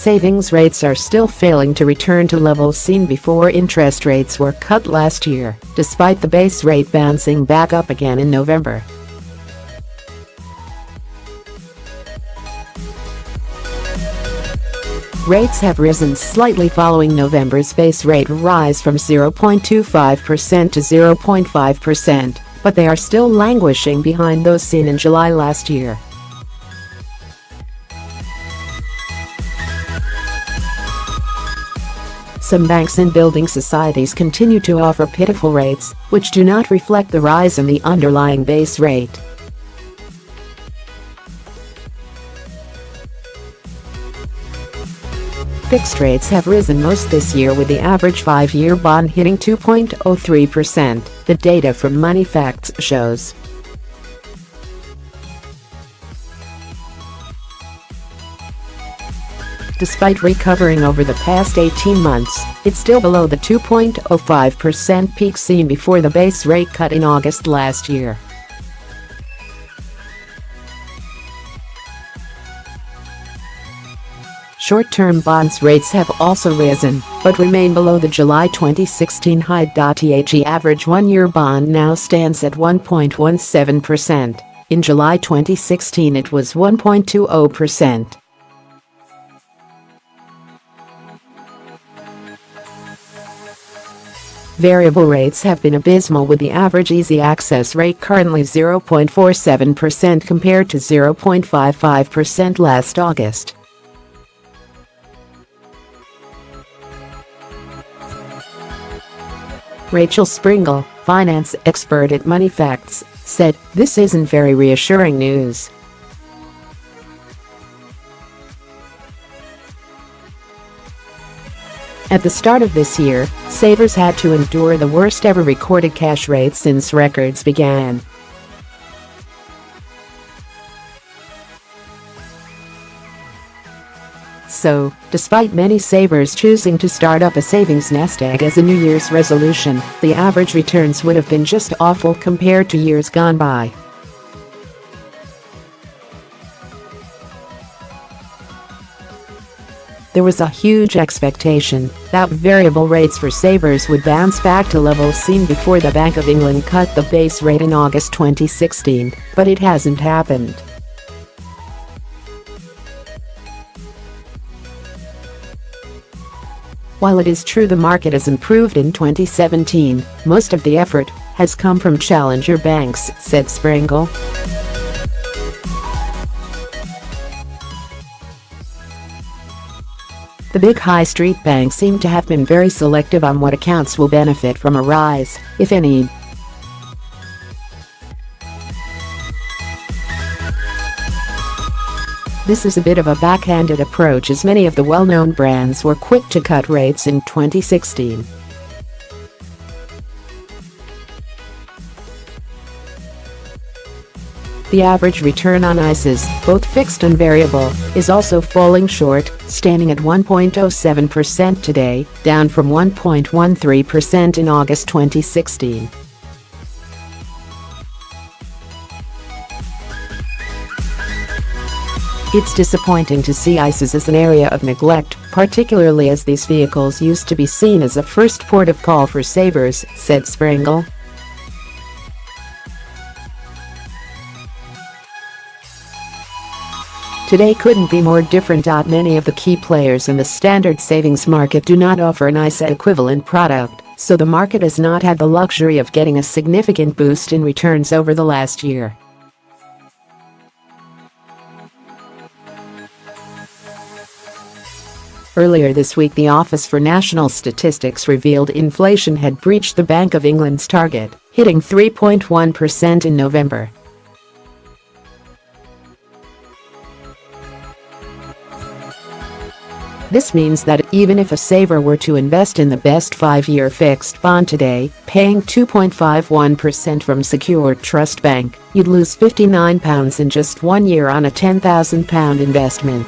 savings rates are still failing to return to levels seen before interest rates were cut last year, despite the base rate bouncing back up again in November. Rates have risen slightly following November's base rate rise from 0.25% to 0.5%, but they are still languishing behind those seen in July last year. Some banks and building societies continue to offer pitiful rates, which do not reflect the rise in the underlying base rate. Fixed rates have risen most this year, with the average 5-year bond hitting 2.03%, the data from Moneyfacts shows. Despite recovering over the past 18 months, it's still below the 2.05% peak seen before the base rate cut in August last year. Short-term bonds rates have also risen, but remain below the July 2016 high. The average 1-year bond now stands at 1.17%. In July 2016 it was 1.20%. Variable rates have been abysmal, with the average easy access rate currently 0.47% compared to 0.55% last August. Rachel Springall, finance expert at Moneyfacts, said, "This isn't very reassuring news." At the start of this year, savers had to endure the worst ever recorded cash rate since records began. So, despite many savers choosing to start up a savings nest egg as a New Year's resolution, the average returns would have been just awful compared to years gone by. There was a huge expectation that variable rates for savers would bounce back to levels seen before the Bank of England cut the base rate in August 2016, but it hasn't happened. While it is true the market has improved in 2017, most of the effort has come from challenger banks, said Springall. The big high street banks seem to have been very selective on what accounts will benefit from a rise, if any. This is a bit of a backhanded approach, as many of the well-known brands were quick to cut rates in 2016. The average return on ISAs, both fixed and variable, is also falling short, standing at 1.07% today, down from 1.13% in August 2016. It's disappointing to see ISAs as an area of neglect, particularly as these vehicles used to be seen as a first port of call for savers, said Springall. Today couldn't be more different. Many of the key players in the standard savings market do not offer an ISA equivalent product, so the market has not had the luxury of getting a significant boost in returns over the last year. Earlier this week, the Office for National Statistics revealed inflation had breached the Bank of England's target, hitting 3.1% in November. This means that even if a saver were to invest in the best 5-year fixed bond today, paying 2.51% from Secured Trust Bank, you'd lose £59 in just 1 year on a £10,000 investment.